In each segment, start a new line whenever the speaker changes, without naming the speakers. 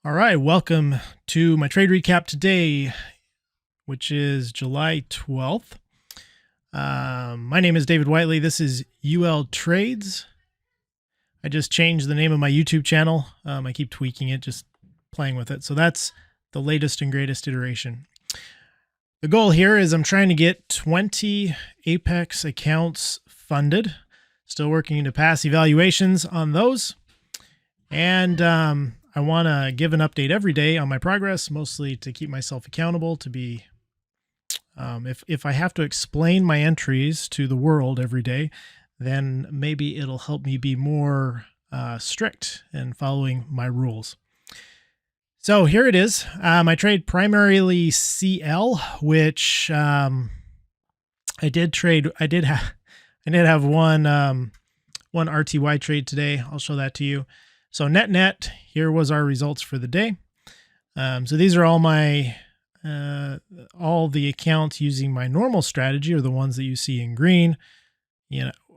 All right, welcome to my trade recap today, which is July 12th. My name is David Whiteley. This is UL Trades. I just changed the name of my YouTube channel. I keep tweaking it, just playing with it. So that's the latest and greatest iteration. The goal here is I'm trying to get 20 Apex accounts funded. Still working to pass evaluations on those. And I want to give an update every day on my progress, mostly to keep myself accountable, to be, if I have to explain my entries to the world every day, then maybe it'll help me be more strict in following my rules. So here it is. I trade primarily CL, which I did trade. I did have one RTY trade today. I'll show that to you. So net, here was our results for the day. So these are all my all the accounts using my normal strategy, or the ones that you see in green.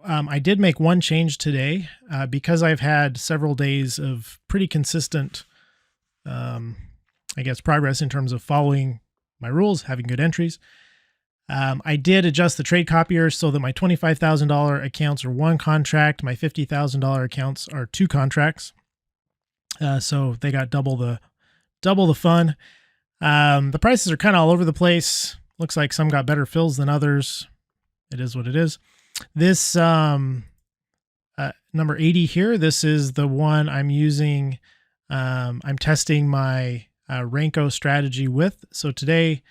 I did make one change today because I've had several days of pretty consistent, I guess, progress in terms of following my rules, having good entries. I did adjust the trade copier so that my $25,000 accounts are one contract, my $50,000 accounts are two contracts. So they got double the fun. The prices are kind of all over the place. Looks like some got better fills than others. It is what it is. This number 80 here, this is the one I'm using. I'm testing my Renko strategy with. So today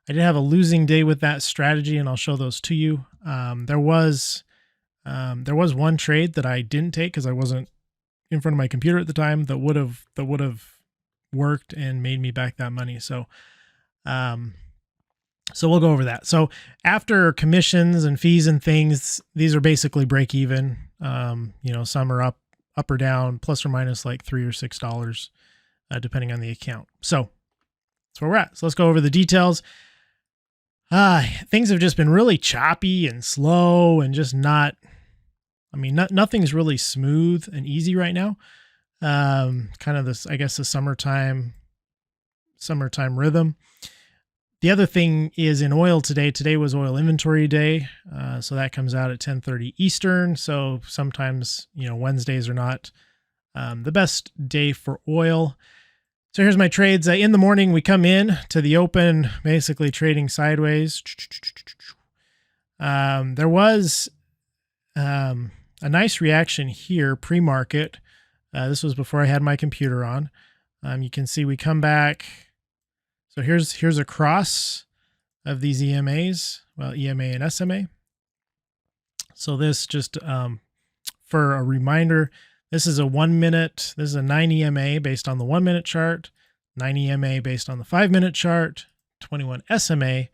I did have a losing day with that strategy, and I'll show those to you. There was one trade that I didn't take because I wasn't in front of my computer at the time that would have worked and made me back that money. So we'll go over that. So after commissions and fees and things, these are basically break even. Some are up or down, plus or minus like $3 or $6, depending on the account. So that's where we're at. So let's go over the details. Things have just been really choppy and slow and just nothing's really smooth and easy right now. Kind of this, I guess, the summertime rhythm. The other thing is in oil today. Today was oil inventory day. So that comes out at 10:30 Eastern. So sometimes, Wednesdays are not the best day for oil. So here's my trades. In the morning, we come in to the open, basically trading sideways. There was a nice reaction here pre-market. This was before I had my computer on. You can see we come back. So here's a cross of these EMAs, well, EMA and SMA. So this just for a reminder, this is a 1 minute, this is a 9 EMA based on the 1 minute chart, 9 EMA based on the 5 minute chart, 21 SMA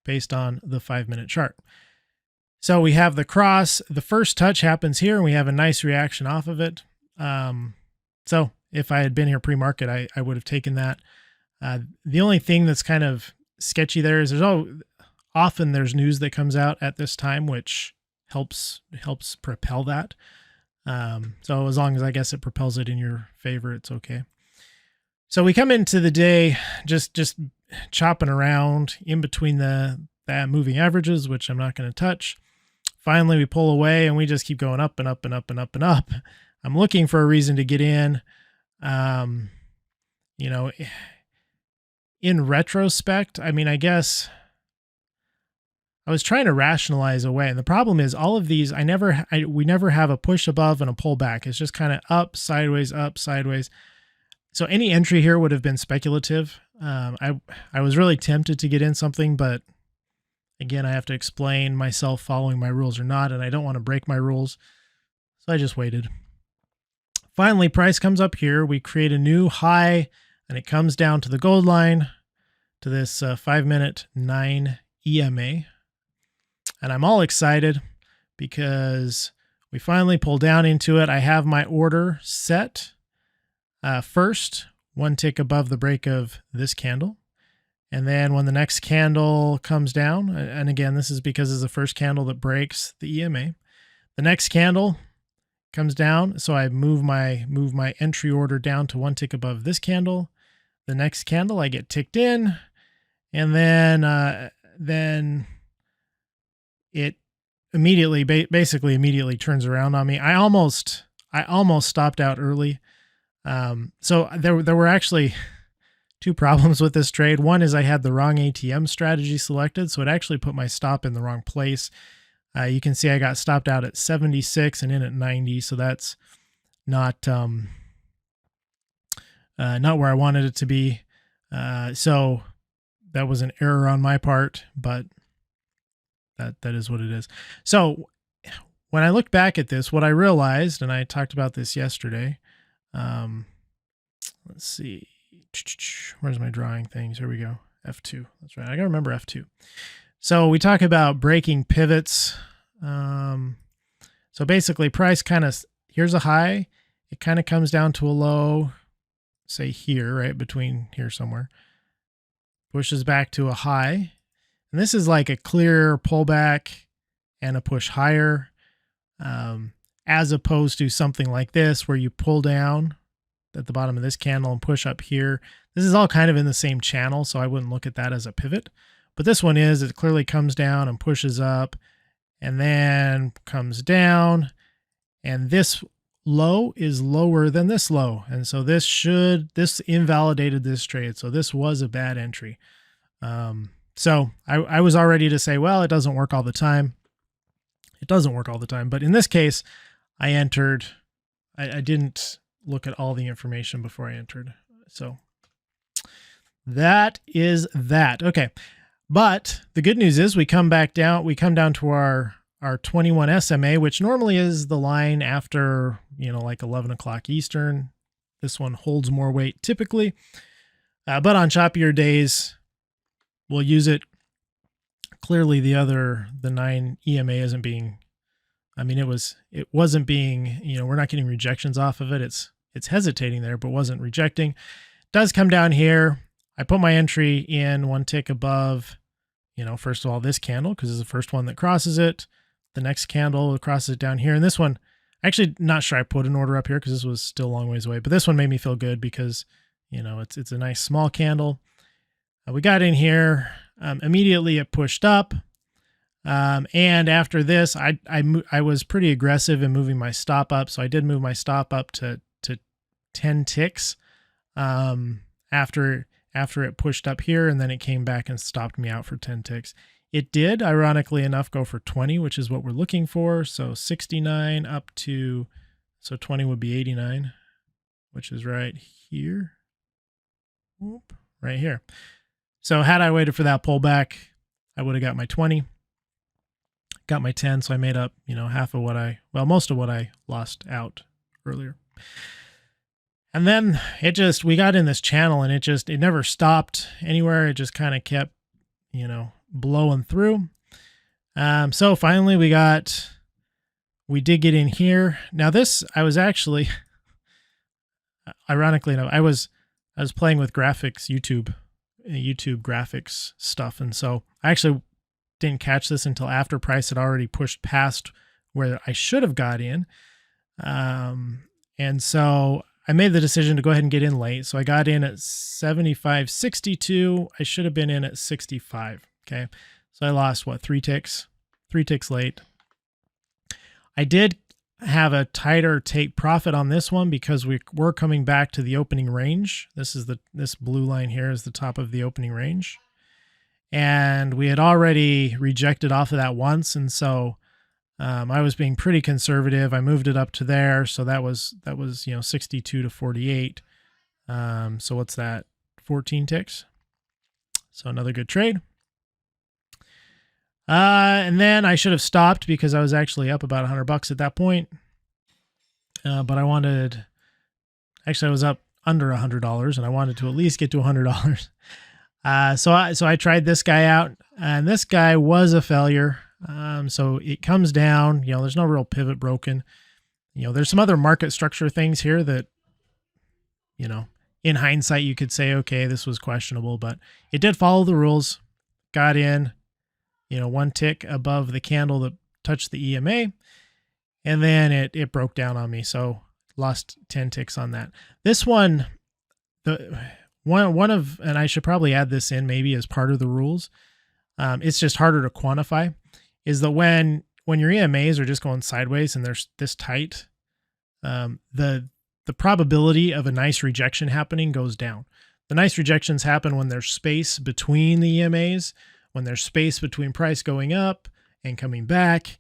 based on the 5 minute chart. So we have the cross, the first touch happens here, and we have a nice reaction off of it. So if I had been here pre-market, I would have taken that. The only thing that's kind of sketchy there is often there's news that comes out at this time, which helps propel that. So as long as I guess it propels it in your favor, it's okay. So we come into the day just chopping around in between the moving averages, which I'm not going to touch. Finally, we pull away and we just keep going up and up and up and up and up. I'm looking for a reason to get in. In retrospect, I guess I was trying to rationalize away. And the problem is all of these, we never have a push above and a pull back. It's just kind of up, sideways, up, sideways. So any entry here would have been speculative. I was really tempted to get in something, but again, I have to explain myself following my rules or not, and I don't want to break my rules. So I just waited. Finally, price comes up here. We create a new high, and it comes down to the gold line, to this 5 minute 9 EMA. And I'm all excited because we finally pull down into it. I have my order set first, one tick above the break of this candle. And then when the next candle comes down, and again, this is because it's the first candle that breaks the EMA, the next candle comes down. So I move my entry order down to one tick above this candle. the next candle I get ticked in, and then it immediately, basically immediately turns around on me. I almost stopped out early. So there were actually two problems with this trade. One is I had the wrong ATM strategy selected, so it actually put my stop in the wrong place. You can see I got stopped out at 76 and in at 90, so that's not where I wanted it to be. So that was an error on my part, but that is what it is. So when I look back at this, what I realized, and I talked about this yesterday, let's see, where's my drawing things? Here we go. F2. That's right. I gotta remember F2. So we talk about breaking pivots. So basically price kind of, here's a high. It kind of comes down to a low, say here, right between here somewhere, pushes back to a high. And this is like a clear pullback and a push higher, as opposed to something like this where you pull down at the bottom of this candle and push up here. This is all kind of in the same channel, so I wouldn't look at that as a pivot. But this one is, it clearly comes down and pushes up and then comes down. And this low is lower than this low. And so this invalidated this trade. So this was a bad entry. So I was all ready to say, well, it doesn't work all the time. It doesn't work all the time. But in this case, I entered, I didn't look at all the information before I entered. So that is that. Okay. But the good news is we come back down, we come down to our 21 SMA, which normally is the line after, like 11 o'clock Eastern. This one holds more weight typically. But on choppier days, we'll use it. Clearly the 9 EMA isn't being, it wasn't being, we're not getting rejections off of it. It's hesitating there, but wasn't rejecting. It does come down here. I put my entry in one tick above, first of all, this candle, because it's the first one that crosses it. The next candle crosses it down here. And this one, actually not sure I put an order up here because this was still a long ways away, but this one made me feel good because, it's a nice small candle. We got in here, immediately it pushed up. And after this, I was pretty aggressive in moving my stop up. So I did move my stop up to 10 ticks, after it pushed up here, and then it came back and stopped me out for 10 ticks. It did, ironically enough, go for 20, which is what we're looking for. So 69 up to, so 20 would be 89, which is right here. Whoop, right here. So had I waited for that pullback, I would have got my 20, got my 10. So I made up, half of what most of what I lost out earlier. And then we got in this channel and it never stopped anywhere. It just kind of kept, blowing through. So finally we did get in here. Now this, I was actually, ironically enough, I was playing with graphics, YouTube graphics stuff. And so I actually didn't catch this until after price had already pushed past where I should have got in. And so I made the decision to go ahead and get in late. So I got in at 75.62. I should have been in at 65. Okay. So I lost 3 ticks late. I did have a tighter take profit on this one because we were coming back to the opening range. This blue line here is the top of the opening range. And we had already rejected off of that once. And so I was being pretty conservative. I moved it up to there. So that was 62 to 48. So what's that? 14 ticks. So another good trade. And then I should have stopped because I was actually up about $100 at that point. But I was up under $100 and I wanted to at least get to $100. So I tried this guy out and this guy was a failure. So it comes down, there's no real pivot broken. There's some other market structure things here that, in hindsight, you could say, okay, this was questionable, but it did follow the rules, got in, one tick above the candle that touched the EMA, and then it broke down on me. So lost 10 ticks on that. This one, and I should probably add this in maybe as part of the rules. It's just harder to quantify, is that when your EMAs are just going sideways and they're this tight, the probability of a nice rejection happening goes down. The nice rejections happen when there's space between the EMAs, when there's space between price going up and coming back.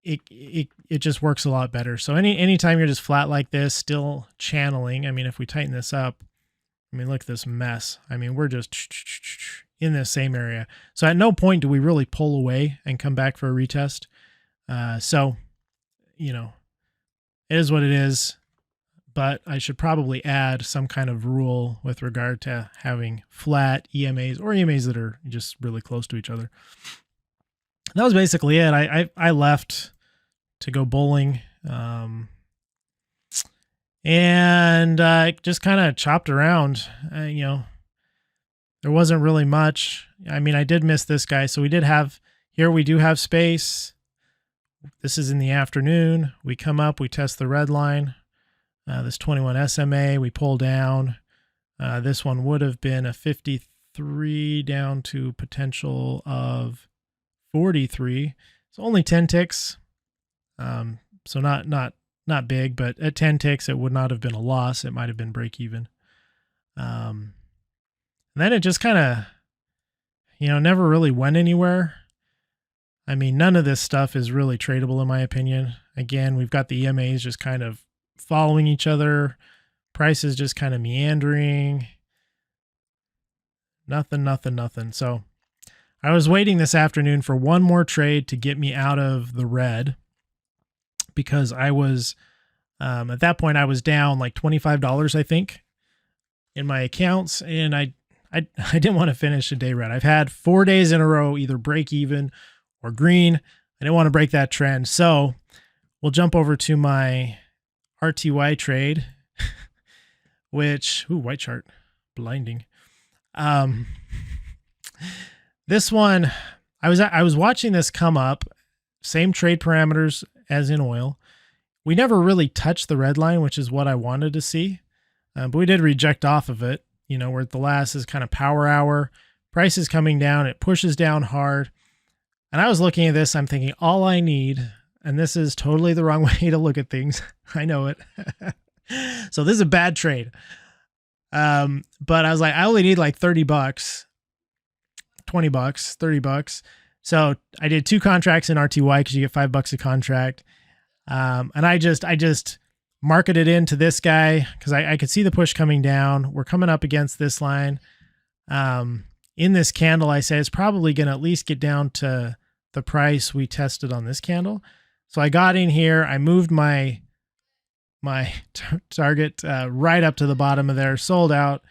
It just works a lot better. So anytime you're just flat like this, still channeling. I mean, if we tighten this up, I mean, look at this mess. I mean, we're just in this same area. So at no point do we really pull away and come back for a retest. So, you know, it is what it is, but I should probably add some kind of rule with regard to having flat EMAs or EMAs that are just really close to each other. That was basically it. I left to go bowling, and I just kind of chopped around. You know, there wasn't really much. I mean, I did miss this guy. So we do have space. This is in the afternoon. We come up, we test the red line. This 21 SMA, we pull down. This one would have been a 53 down to potential of 43. So only 10 ticks. So not big, but at 10 ticks, it would not have been a loss. It might have been break even. And then it just kind of, never really went anywhere. I mean, none of this stuff is really tradable in my opinion. Again, we've got the EMAs just kind of following each other. Prices just kind of meandering. Nothing. So I was waiting this afternoon for one more trade to get me out of the red, because I was, at that point I was down like $25, I think, in my accounts. And I didn't want to finish a day red. I've had 4 days in a row, either break even or green. I didn't want to break that trend. So we'll jump over to my RTY trade, which, white chart, blinding. This one, I was watching this come up, same trade parameters as in oil. We never really touched the red line, which is what I wanted to see. But we did reject off of it. We're at the last is kind of power hour. Price is coming down. It pushes down hard. And I was looking at this. I'm thinking all I need, and this is totally the wrong way to look at things. I know it. So this is a bad trade. But I was like, I only need like $30, $20, $30. So I did 2 contracts in RTY because you get $5 a contract. And I just marketed into this guy because I could see the push coming down. We're coming up against this line. In this candle, I say it's probably going to at least get down to the price we tested on this candle. So I got in here. I moved my target right up to the bottom of there, sold out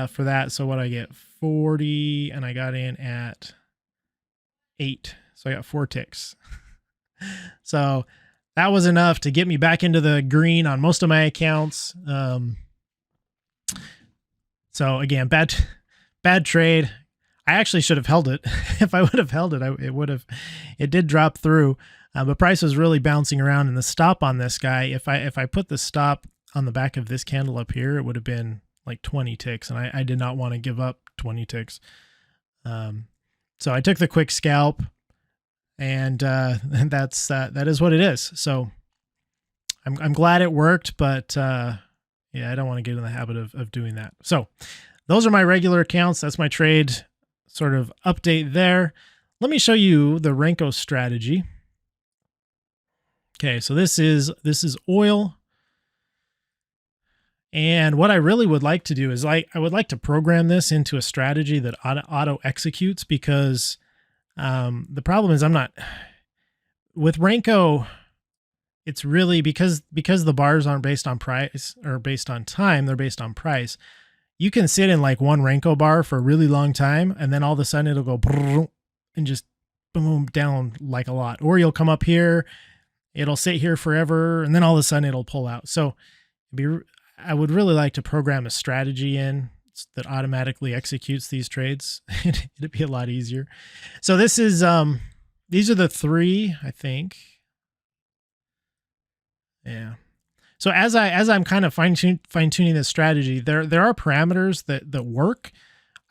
for that. So what I get 40, and I got in at 8. So I got 4 ticks. So that was enough to get me back into the green on most of my accounts. So again, bad trade. I actually should have held it. If I would have held it, it did drop through. But price was really bouncing around, and the stop on this guy, if I put the stop on the back of this candle up here, it would have been like 20 ticks, and I did not want to give up 20 ticks. So I took the quick scalp, and that is what it is. So I'm glad it worked, but yeah, I don't want to get in the habit of doing that. So those are my regular accounts. That's my trade sort of update there. Let me show you the Renko strategy. Okay, so this is oil. And what I really would like to do is I would like to program this into a strategy that auto executes, because the problem is with Renko, it's really because the bars aren't based on price or based on time, they're based on price. You can sit in like one Renko bar for a really long time, and then all of a sudden it'll go and just boom down like a lot. Or you'll come up here, it'll sit here forever, and then all of a sudden it'll pull out. So I would really like to program a strategy in that automatically executes these trades. It'd be a lot easier. So this is these are the 3, I think. Yeah. So as I'm kind of fine tuning this strategy, there are parameters that work.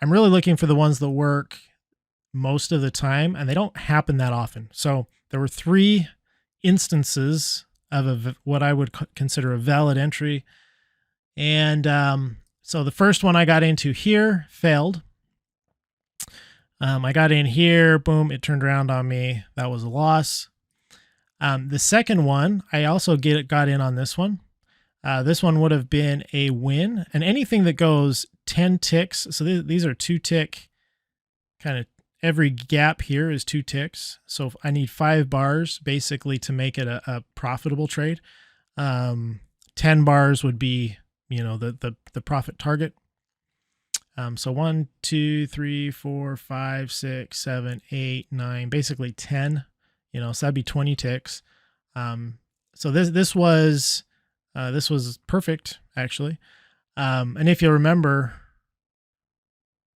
I'm really looking for the ones that work most of the time, and they don't happen that often. So there were 3 instances of what I would consider a valid entry. And so the first one I got into here failed. I got in here, boom, it turned around on me. That was a loss. The second one, I also got in on this one. This one would have been a win, and anything that goes 10 ticks. So these are 2 tick, kind of every gap here is 2 ticks. So I need 5 bars basically to make it a profitable trade. 10 bars would be, the profit target. So 1, 2, 3, 4, 5, 6, 7, 8, 9, basically 10, so that'd be 20 ticks. So this was perfect actually. And if you remember,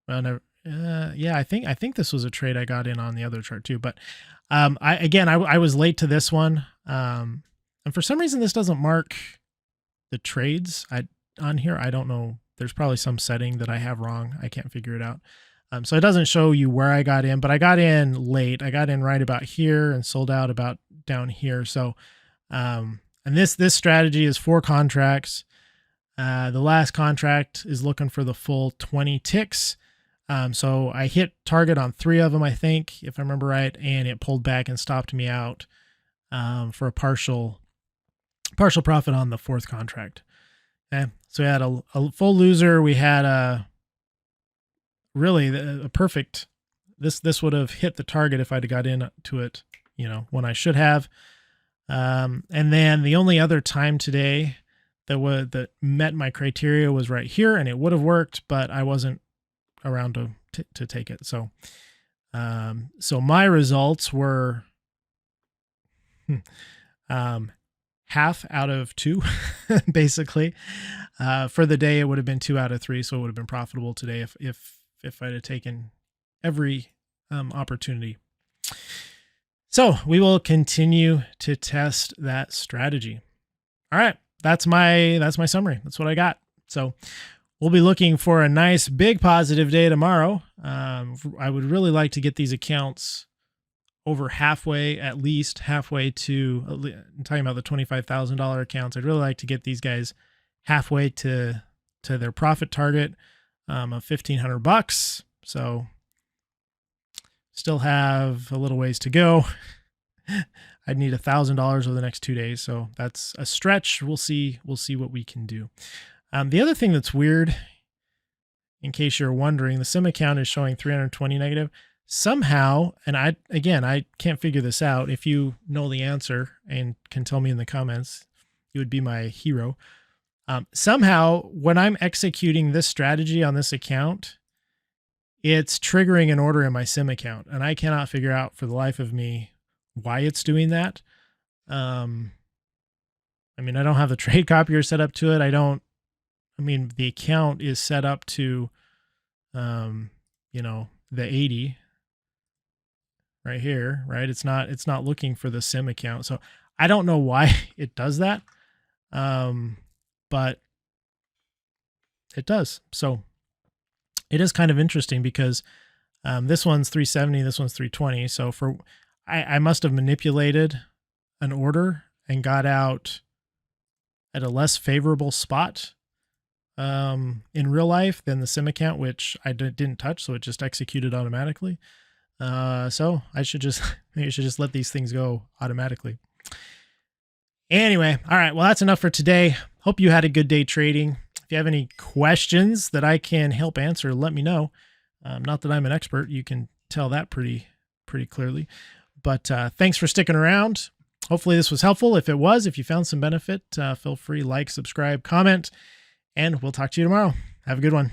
yeah, I think this was a trade I got in on the other chart too, but, I was late to this one. And for some reason this doesn't mark the trades on here. I don't know. There's probably some setting that I have wrong. I can't figure it out. So it doesn't show you where I got in, but I got in late. I got in right about here and sold out about down here. So, and this strategy is 4 contracts. The last contract is looking for the full 20 ticks. So I hit target on 3 of them, I think, if I remember right, and it pulled back and stopped me out for a partial profit on the 4th contract. Okay, so we had a full loser. We had a perfect. This would have hit the target if I'd got into it, when I should have. And then the only other time today that met my criteria was right here, and it would have worked, but I wasn't around to take it. So, so my results were half out of 2, basically. For the day, it would have been 2 out of 3, so it would have been profitable today if I'd have taken every opportunity. So we will continue to test that strategy. All right, that's my summary. That's what I got. So we'll be looking for a nice big positive day tomorrow. I would really like to get these accounts over halfway, at least halfway to, I'm talking about the $25,000 accounts. I'd really like to get these guys halfway to their profit target of $1,500. So still have a little ways to go. I'd need $1,000 over the next 2 days. So that's a stretch. We'll see what we can do. The other thing that's weird, in case you're wondering, the sim account is showing 320 negative. Somehow, and I can't figure this out. If you know the answer and can tell me in the comments, you would be my hero. Somehow, when I'm executing this strategy on this account, it's triggering an order in my sim account, and I cannot figure out for the life of me why it's doing that. I don't have the trade copier set up to it. The account is set up to, the 80 right here, right? It's not looking for the sim account. So I don't know why it does that. But it does. So it is kind of interesting because, this one's 370, this one's 320. So I must have manipulated an order and got out at a less favorable spot in real life than the sim account, which I didn't touch, so it just executed automatically. So I should just let these things go automatically. Anyway, all right, well, that's enough for today. Hope you had a good day trading. If you have any questions that I can help answer, let me know. Not that I'm an expert, you can tell that pretty clearly. But thanks for sticking around. Hopefully this was helpful. If it was, if you found some benefit, feel free, like, subscribe, comment, and we'll talk to you tomorrow. Have a good one.